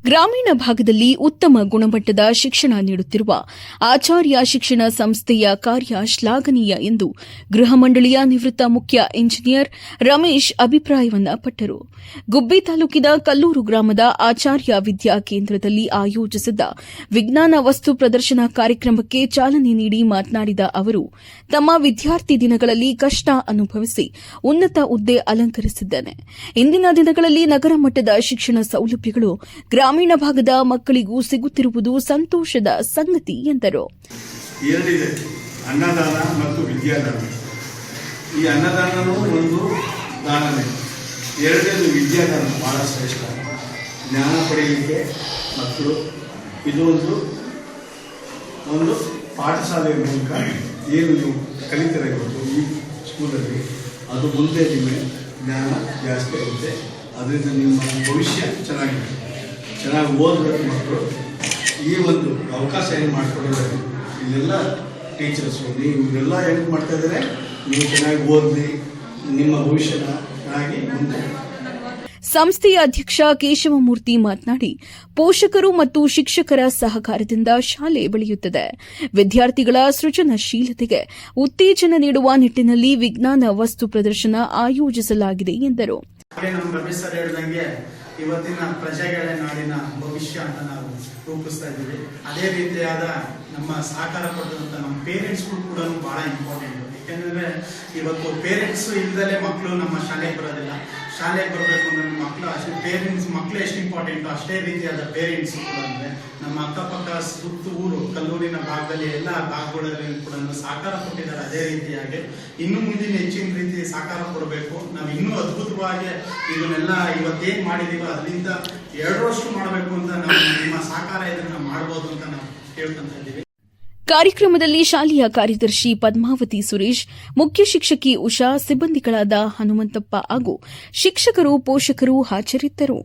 ಗ್ರಾಮೀಣ ಭಾಗದಲ್ಲಿ ಉತ್ತಮ ಗುಣಮಟ್ಟದ ಶಿಕ್ಷಣ ನೀಡುತ್ತಿರುವ ಆಚಾರ್ಯ ಶಿಕ್ಷಣ ಸಂಸ್ಥೆಯ ಕಾರ್ಯ ಶ್ಲಾಘನೀಯ ಎಂದು ಗೃಹ ಮಂಡಳಿಯ ನಿವೃತ್ತ ಮುಖ್ಯ ಇಂಜಿನಿಯರ್ ರಮೇಶ್ ಅಭಿಪ್ರಾಯವನ್ನಪಟ್ಟರು. ಗುಬ್ಬಿ ತಾಲೂಕಿನ ಕಲ್ಲೂರು ಗ್ರಾಮದ ಆಚಾರ್ಯ ವಿದ್ಯಾ ಕೇಂದ್ರದಲ್ಲಿ ಆಯೋಜಿಸಿದ್ದ ವಿಜ್ಞಾನ ವಸ್ತು ಪ್ರದರ್ಶನ ಕಾರ್ಯಕ್ರಮಕ್ಕೆ ಚಾಲನೆ ನೀಡಿ ಮಾತನಾಡಿದ ಅವರು, ತಮ್ಮ ವಿದ್ಯಾರ್ಥಿ ದಿನಗಳಲ್ಲಿ ಕಷ್ಟ ಅನುಭವಿಸಿ ಉನ್ನತ ಹುದ್ದೆ ಅಲಂಕರಿಸಿದ್ದೇನೆ. ಇಂದಿನ ದಿನಗಳಲ್ಲಿ ನಗರ ಮಟ್ಟದ ಶಿಕ್ಷಣ ಸೌಲಭ್ಯಗಳು ಗ್ರಾಮೀಣ ಭಾಗದ ಮಕ್ಕಳಿಗೂ ಸಿಗುತ್ತಿರುವುದು ಸಂತೋಷದ ಸಂಗತಿ ಎಂದರು. ಎರಡಿದೆ, ಅನ್ನದಾನ ಮತ್ತು ವಿದ್ಯಾದಾನ. ಈ ಅನ್ನದಾನವೂ ಒಂದು ದಾನವೇ. ಎರಡನೇದು ವಿದ್ಯಾದಾನ ಬಹಳ ಶ್ರೇಷ್ಠ. ಜ್ಞಾನ ಪಡೆಯಲಿಕ್ಕೆ ಮಕ್ಕಳು ಇದು ಒಂದು ಪಾಠಶಾಲೆಯ ಮೂಲಕ ಏನು ನೀವು ಕಲಿತಿರಬಹುದು ಈ ಸ್ಕೂಲಲ್ಲಿ, ಅದು ಮುಂದೆ ನಿಮಗೆ ಜ್ಞಾನ ಜಾಸ್ತಿ ಆಗುತ್ತೆ. ಅದರಿಂದ ನಿಮ್ಮ ಭವಿಷ್ಯ ಚೆನ್ನಾಗಿ ಓದಬೇಕು. ಮಕ್ಕಳು ಈ ಒಂದು ಅವಕಾಶ ಏನು ಮಾಡಿಕೊಡೋದು, ಇಲ್ಲೆಲ್ಲ ಟೀಚರ್ಸು ಇವರೆಲ್ಲ ಹೆಂಗೆ ಮಾಡ್ತಾ ಇದ್ದಾರೆ, ನೀವು ಚೆನ್ನಾಗಿ ಓದಿ ನಿಮ್ಮ ಭವಿಷ್ಯನ ಚೆನ್ನಾಗಿ ಮುಂದೆ. ಸಂಸ್ಥೆಯ ಅಧ್ಯಕ್ಷ ಕೇಶವಮೂರ್ತಿ ಮಾತನಾಡಿ, ಪೋಷಕರು ಮತ್ತು ಶಿಕ್ಷಕರ ಸಹಕಾರದಿಂದ ಶಾಲೆ ಬೆಳೆಯುತ್ತದೆ. ವಿದ್ಯಾರ್ಥಿಗಳ ಸೃಜನಶೀಲತೆಗೆ ಉತ್ತೇಜನ ನೀಡುವ ನಿಟ್ಟಿನಲ್ಲಿ ವಿಜ್ಞಾನ ವಸ್ತು ಪ್ರದರ್ಶನ ಆಯೋಜಿಸಲಾಗಿದೆ ಎಂದರು. ಇವತ್ತಿನ ಪ್ರಜೆಗಳ ನಾಡಿನ ಭವಿಷ್ಯ ಅಂತ ನಾವು ರೂಪಿಸ್ತಾ ಇದ್ದೀವಿ. ಅದೇ ರೀತಿಯಾದ ನಮ್ಮ ಸಹಕಾರ ಪಡೆದಂತ ನಮ್ಮ ಪೇರೆಂಟ್ಸ್ಗಳು ಕೂಡ ಬಹಳ ಇಂಪಾರ್ಟೆಂಟ್. ಯಾಕೆಂದ್ರೆ ಇವತ್ತು ಪೇರೆಂಟ್ಸ್ ಇಲ್ದಲೇ ಮಕ್ಕಳು ನಮ್ಮ ಶಾಲೆಗೆ ಬರೋದಿಲ್ಲ. ಶಾಲೆಗೆ ಬರಬೇಕು ಅಂದ್ರೆ ಮಕ್ಕಳು ಮಕ್ಕಳು ಎಷ್ಟು ಇಂಪಾರ್ಟೆಂಟ್, ಅಷ್ಟೇ ರೀತಿಯಾದ ಪೇರೆಂಟ್ಸ್ ಕೂಡ ಅಂದ್ರೆ ನಮ್ಮ ಅಕ್ಕಪಕ್ಕ ಸುತ್ತು ಊರು ಕಲ್ಲೂರಿನ ಭಾಗದಲ್ಲಿ ಎಲ್ಲ ಭಾಗಗಳಲ್ಲಿ ಕೂಡ ಸಹಕಾರ ಕೊಟ್ಟಿದ್ದಾರೆ. ಅದೇ ರೀತಿಯಾಗಿ ಇನ್ನು ಮುಂದಿನ ಹೆಚ್ಚಿನ ರೀತಿ ಸಹಕಾರ ಕೊಡಬೇಕು. ನಾವು ಇನ್ನೂ ಅದ್ಭುತವಾಗಿ ಇದನ್ನೆಲ್ಲ ಇವತ್ತೇನ್ ಮಾಡಿದೀವೋ ಅದರಿಂದ ಎರಡರಷ್ಟು ಮಾಡಬೇಕು ಅಂತ ನಾವು ನಿಮ್ಮ ಸಹಕಾರ ಇದನ್ನ ಮಾಡಬಹುದು ಅಂತ ನಾವು ಕೇಳ್ಕೊಂತ ಇದ್ದೀವಿ. ಕಾರ್ಯಕ್ರಮದಲ್ಲಿ ಶಾಲೆಯ ಕಾರ್ಯದರ್ಶಿ ಪದ್ಮಾವತಿ ಸುರೇಶ್, ಮುಖ್ಯ ಶಿಕ್ಷಕಿ ಉಷಾ, ಸಿಬ್ಬಂದಿಗಳಾದ ಹನುಮಂತಪ್ಪ ಹಾಗೂ ಶಿಕ್ಷಕರು, ಪೋಷಕರು ಹಾಜರಿದ್ದರು.